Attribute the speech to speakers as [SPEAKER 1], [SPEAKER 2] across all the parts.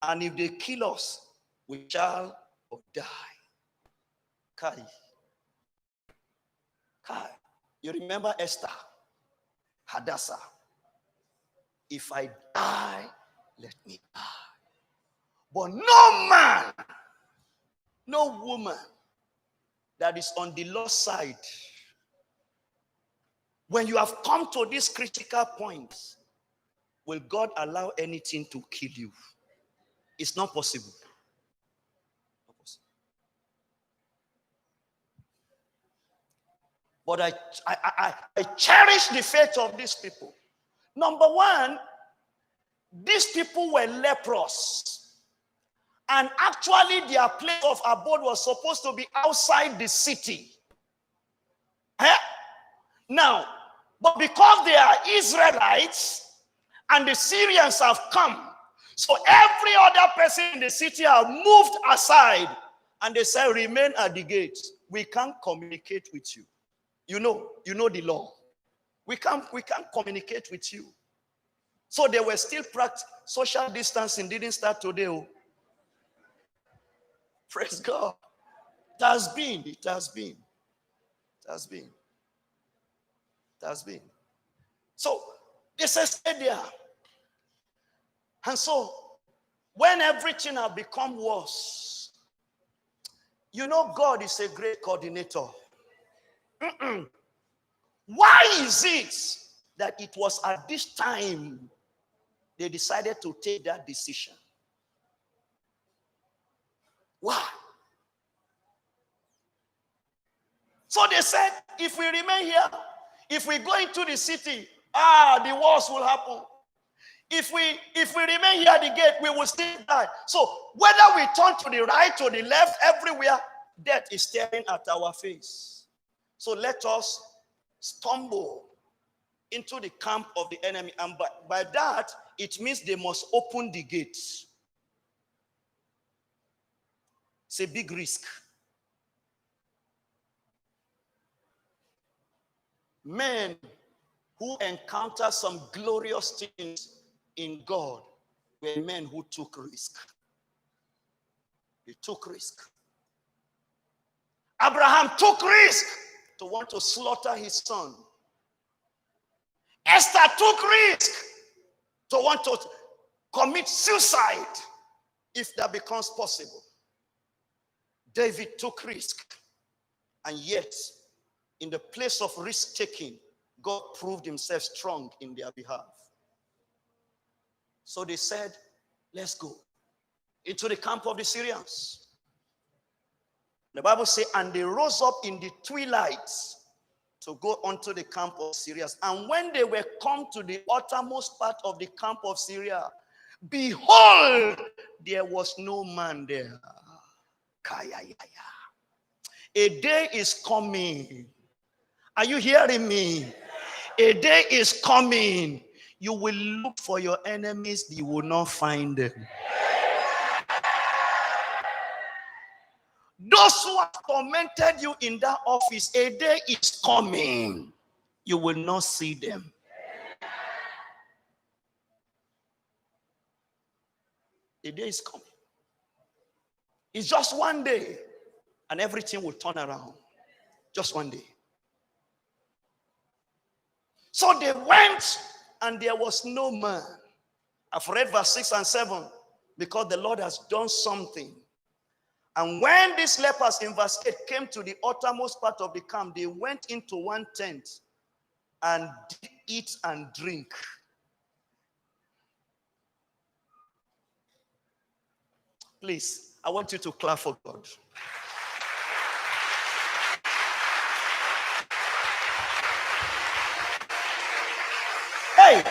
[SPEAKER 1] And if they kill us, we shall die. Kai. You remember Esther? Hadassah. If I die, let me die. But no man, no woman that is on the Lord's side, when you have come to this critical point, will God allow anything to kill you? It's not possible. Not possible. But I cherish the faith of these people. Number one, these people were leprous. And actually their place of abode was supposed to be outside the city. Now, but because they are Israelites and the Syrians have come, so every other person in the city have moved aside and they say, remain at the gate. We can't communicate with you. You know the law. We can't communicate with you. So they were still practicing. Social distancing didn't start today. Oh. Praise God. It has been. So they say stay there. And so when everything has become worse, God is a great coordinator. Why is it that it was at this time they decided to take that decision? Why? So they said, if we remain here, if we go into the city, the wars will happen. If we remain here at the gate, we will still die. So whether we turn to the right or the left, everywhere, death is staring at our face. So let us stumble into the camp of the enemy. And by that, it means they must open the gates. It's a big risk. Men who encounter some glorious things in God were men who took risk. They took risk. Abraham took risk to want to slaughter his son. Esther took risk to want to commit suicide if that becomes possible. David took risk, and yet in the place of risk-taking, God proved himself strong in their behalf. So they said, let's go into the camp of the Syrians. The Bible says, and they rose up in the twilight to go unto the camp of Syrians. And when they were come to the uttermost part of the camp of Syria, behold, there was no man there. A day is coming. Are you hearing me? A day is coming. You will look for your enemies, you will not find them. Those who have tormented you in that office, a day is coming. You will not see them. A day is coming. It's just one day, and everything will turn around. Just one day. So they went, and there was no man. I've read verse 6 and 7, because the Lord has done something. And when these lepers in verse 8 came to the uttermost part of the camp, they went into one tent and did eat and drink. Please, I want you to clap for God. Hey!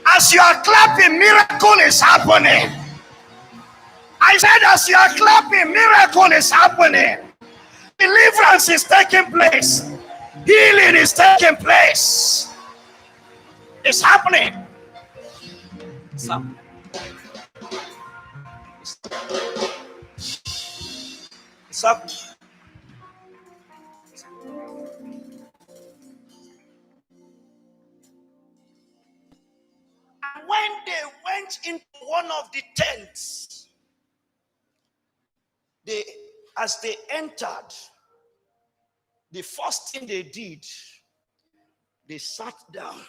[SPEAKER 1] As you are clapping, miracle is happening. I said, as you are clapping, miracle is happening. Deliverance is taking place. Healing is taking place. It's happening. It's happening. It's happening. And when they went into one of the tents, as they entered, the first thing they did, they sat down.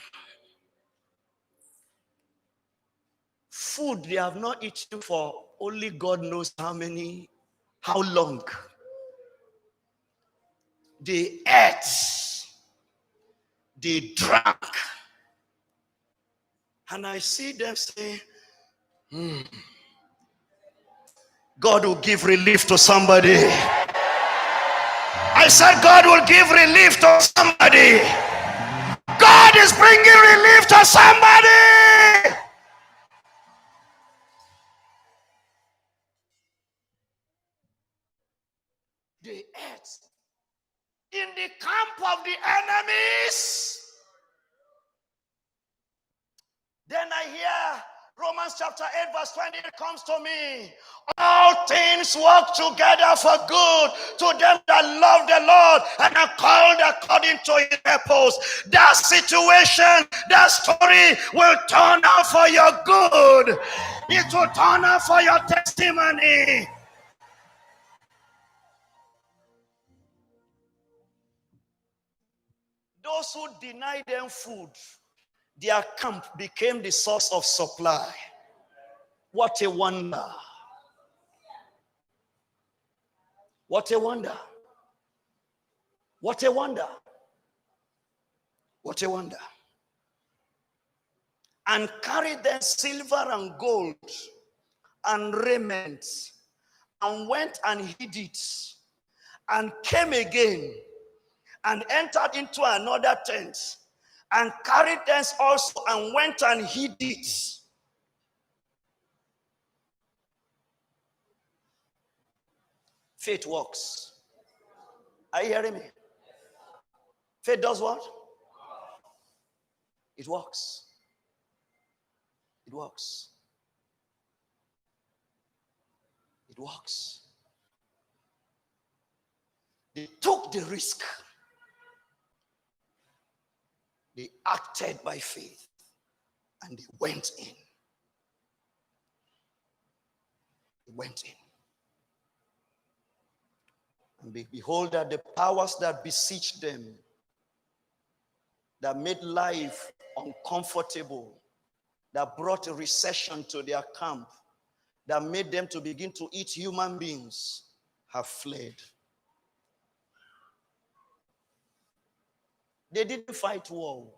[SPEAKER 1] Food they have not eaten for only God knows how long. They ate, they drank, and I see them say, God will give relief to somebody. I said God will give relief to somebody. God is bringing relief to somebody. They ate in the camp of the enemies. Then I hear Romans chapter 8 verse 28 comes to me. All things work together for good to them that love the Lord and are called according to his purpose. That situation, that story will turn out for your good. It will turn out for your testimony. Those who deny them food, their camp became the source of supply. What a wonder. What a wonder. What a wonder. What a wonder. And carried them silver and gold and raiment, and went and hid it, and came again and entered into another tent, and carried them also and went and hid it. Faith works. Are you hearing me? Faith does what? It works. It works. It works. They took the risk. They acted by faith. And they went in. They went in. And behold, that the powers that besieged them, that made life uncomfortable, that brought a recession to their camp, that made them to begin to eat human beings, have fled. They didn't fight war.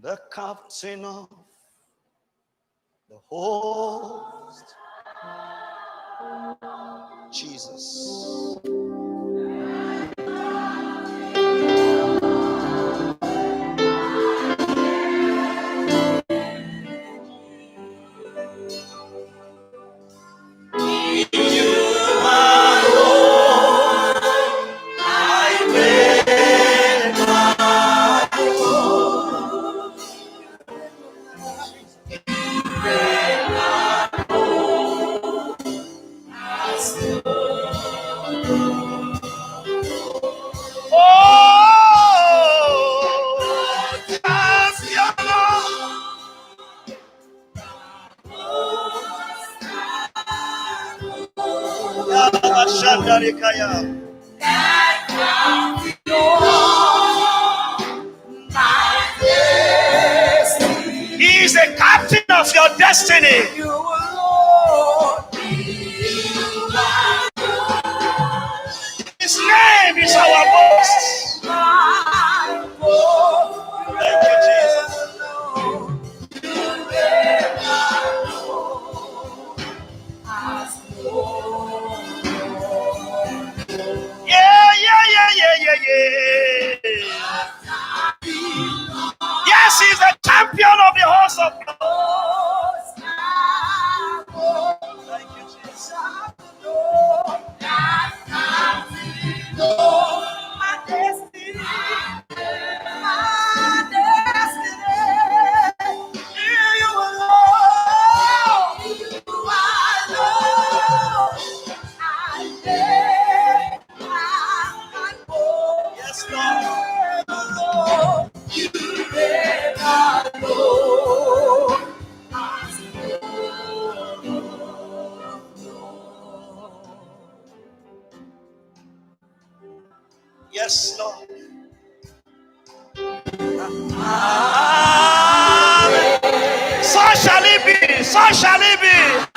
[SPEAKER 1] The captain of the host, Jesus. He is the captain of your destiny. His name is our boast. Thank you, Jesus. Yeah. Yes, he's the champion of the host of God. Yes, Lord. So shall it be. So shall it be.